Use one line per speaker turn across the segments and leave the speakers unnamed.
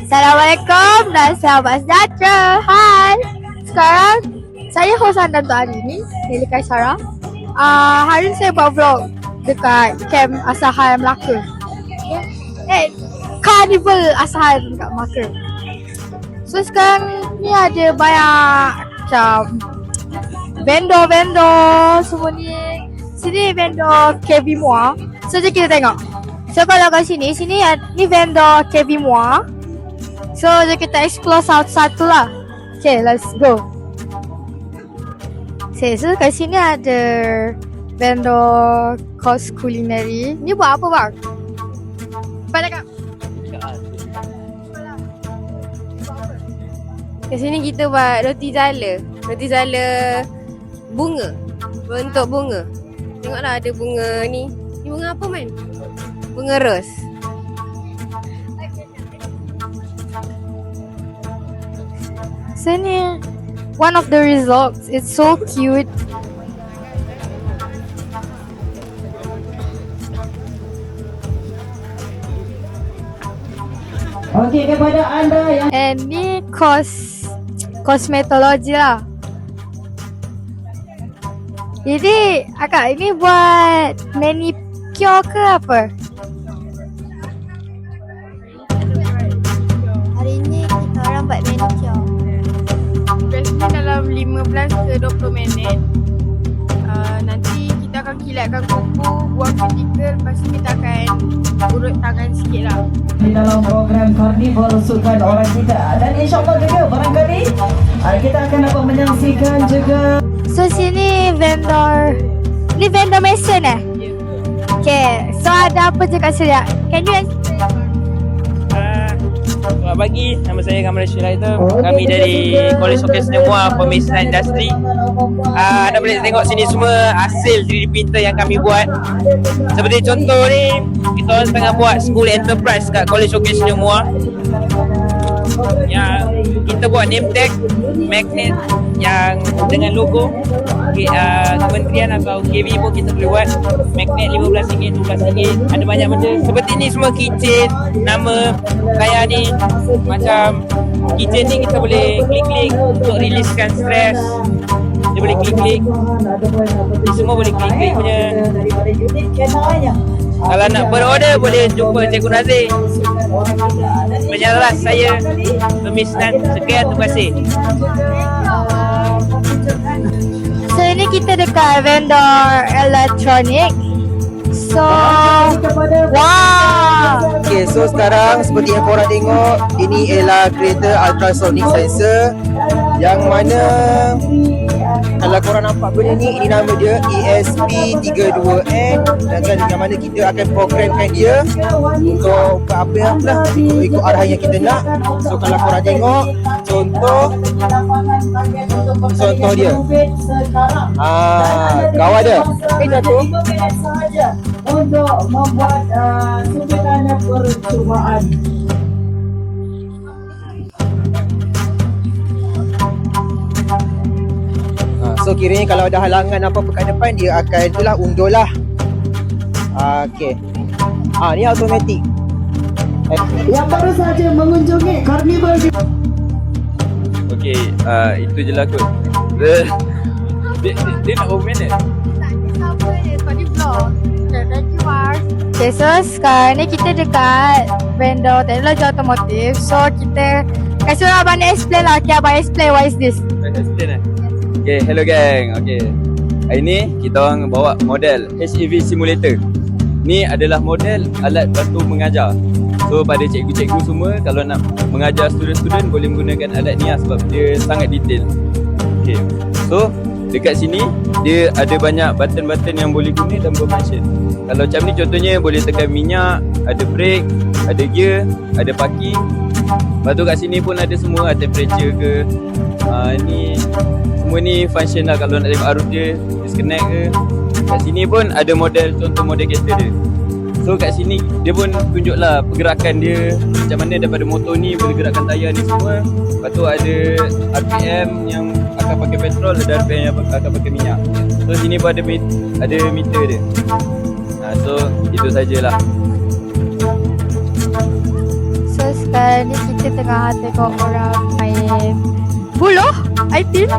Assalamualaikum dan selamat sejahtera. Hai. Sekarang saya host anda untuk hari ini, Melika Sarah. Hari ini saya buat vlog dekat camp Asahan Melaka. Carnival Asahan dekat Melaka. So sekarang ni ada banyak macam vendor-vendor semua ni. Sini vendor KV Mua. So jom kita tengok. So kalau kat sini ni vendor KV Mua. So jom kita explore satu-satu lah. Okay, let's go. Okay, so kat sini ada vendor kos kulineri. Ni buat apa bang? Pada kak.
Kat sini kita buat roti jala. Roti jala bunga. Bentuk bunga. Tengoklah ada bunga ni. Ni bunga apa man? Bunga ros.
So ni one of the results. It's so cute.
Okey, kepada anda yang
And ni kosmetologi lah. Jadi akak ini buat manicure ke apa? Hari ini kita orang buat manicure.
Biasanya dalam 15 ke 20 minit. Nanti kita akan kilatkan kuku, buang kutikel, lepas tu kita akan urut tangan sikit lah.
di dalam program Carnival Sukan Orang Kita, dan insyaAllah juga barangkali kita akan dapat menyaksikan juga.
So sini vendor. Ni vendor mesin Okay, so ada apa je kat sini? Can you explain?
Selamat pagi, nama saya Kamran Syiraitem. Kami dari College Hockey Semua Pemisahan Industri. Anda boleh tengok sini semua hasil 3D printer yang kami buat. Seperti contoh ni, kita orang tengah buat school enterprise kat College Hockey Semua. Yang kita buat name tag, magnet yang dengan logo kementerian atau KV pun kita boleh buat. Magnet RM15, RM12. Ada banyak benda. Seperti ni semua keychain, nama kayak ni. Macam keychain ni kita boleh klik-klik untuk riliskan stres. Dia boleh klik-klik. Ni semua boleh klik-klik punya. Kalau nak berorder boleh jumpa Cikgu Razif. Menyalas saya Pemisnan. Sekian, terima kasih.
So ini kita dekat vendor elektronik. So wow.
Okay, so sekarang seperti yang korang tengok, ini ialah kereta ultrasonic sensor yang mana kalau korang nampak benda ni, ini nama dia ESP32N, dan yang mana kita akan programkan dia untuk buat apa yang lah, ikut arahan yang kita nak. So kalau korang tengok contoh dia, kawal dia
untuk membuat suntikan percubaan.
So kiranya kalau ada halangan apa-apa kat depan, dia akan itulah undur lah. Okay. Ni automatic.
Yang baru saja mengunjungi Carnival.
Okey, itu je lah kot. Dia nak berapa minit?
Okay, so sekarang ni kita dekat vendor teknologi otomotif. So kita kasih orang abang explain lah. Okay, abang explain what is this.
Explain Okay, hello gang. Okay, hari ni kita orang bawa model HEV simulator. Ni adalah model alat bantu mengajar. So pada cikgu-cikgu semua, kalau nak mengajar student-student boleh menggunakan alat ni lah, sebab dia sangat detail. Okay, so dekat sini dia ada banyak button-button yang boleh guna dan berfunction. Kalau macam ni contohnya boleh tekan minyak, ada brake, ada gear, ada parking. Lepas tu kat sini pun ada semua, temperature ke. Ni semua ni function lah kalau nak tengok arus dia, disconnect ke. Kat sini pun ada model, contoh model kereta dia. So kat sini dia pun tunjuk lah pergerakan dia, macam mana daripada motor ni boleh gerakkan tayar ni semua. Lepas tu ada RPM yang akan pakai petrol, ada RPM yang akan pakai minyak. So sini pun ada meter dia. So itu sajalah.
So sekarang Ni kita tengah tengok orang main buluh, I think.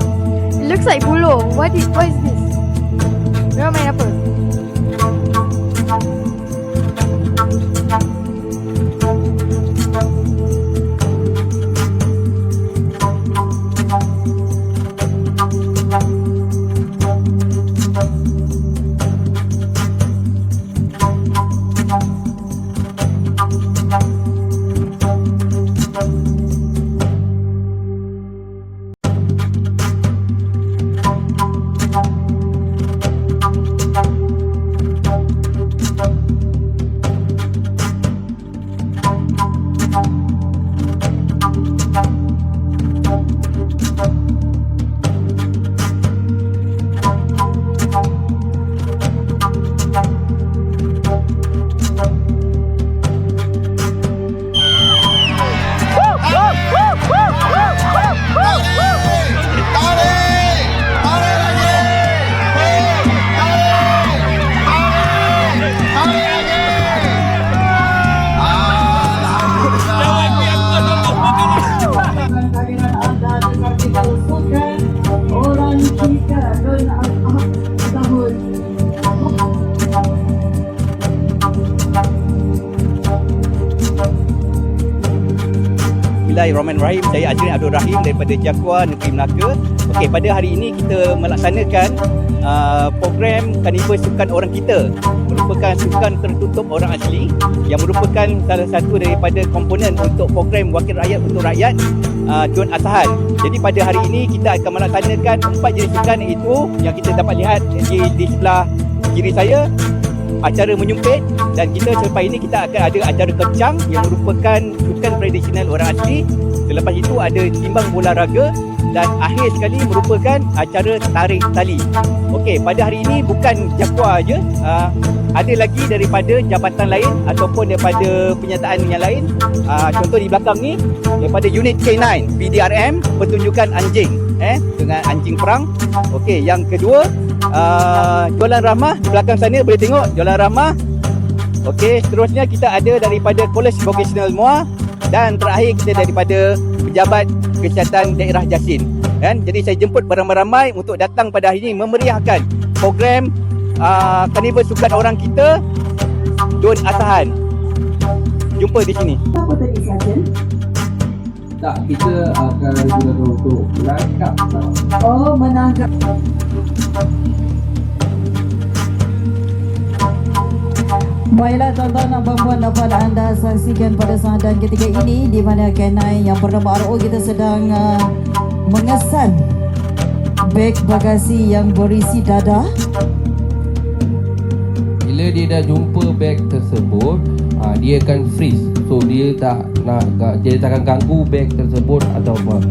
It looks like buluh. What is this? Mereka main apa?
Bismillahirrahmanirrahim. Saya Azrin Abdul Rahim daripada Jaguar Negeri Melaka. Okey, pada hari ini kita melaksanakan program Karnival Sukan Orang Kita, merupakan sukan tertutup orang asli yang merupakan salah satu daripada komponen untuk program Wakil Rakyat untuk Rakyat Tun Asahan. Jadi pada hari ini kita akan melaksanakan 4 jenis sukan, iaitu yang kita dapat lihat di sebelah kiri saya, acara menyumpit, dan kita selepas ini kita akan ada acara kencang yang merupakan sukan tradisional orang asli. Selepas itu ada timbang bola raga dan akhir sekali merupakan acara tarik tali. Okey, pada hari ini bukan Jaguar aja, ada lagi daripada jabatan lain ataupun daripada penyertaan yang lain. Contoh di belakang ni daripada unit K9 PDRM, pertunjukan anjing dengan anjing perang. Okey, yang kedua jualan ramah di belakang sana, boleh tengok jualan ramah. Okey, seterusnya kita ada daripada College Vocational Muar, dan terakhir kita daripada Pejabat Kesihatan Daerah Jasin. Jadi saya jemput beramai-ramai untuk datang pada hari ini memeriahkan program Karnival Sukan Orang Kita Tun Asahan. Jumpa di sini.
Apa tadi Sarjan?
Tak, kita akan gunakan untuk menangkap.
Oh, menangkap. Baiklah tuan-tuan dan puan-puan, dapat anda saksikan pada sahadan ketika ini di mana K9 yang bernama RO kita sedang mengesan beg bagasi yang berisi dadah.
Bila dia dah jumpa beg tersebut, dia akan freeze. So dia tak akan ganggu beg tersebut atau apa.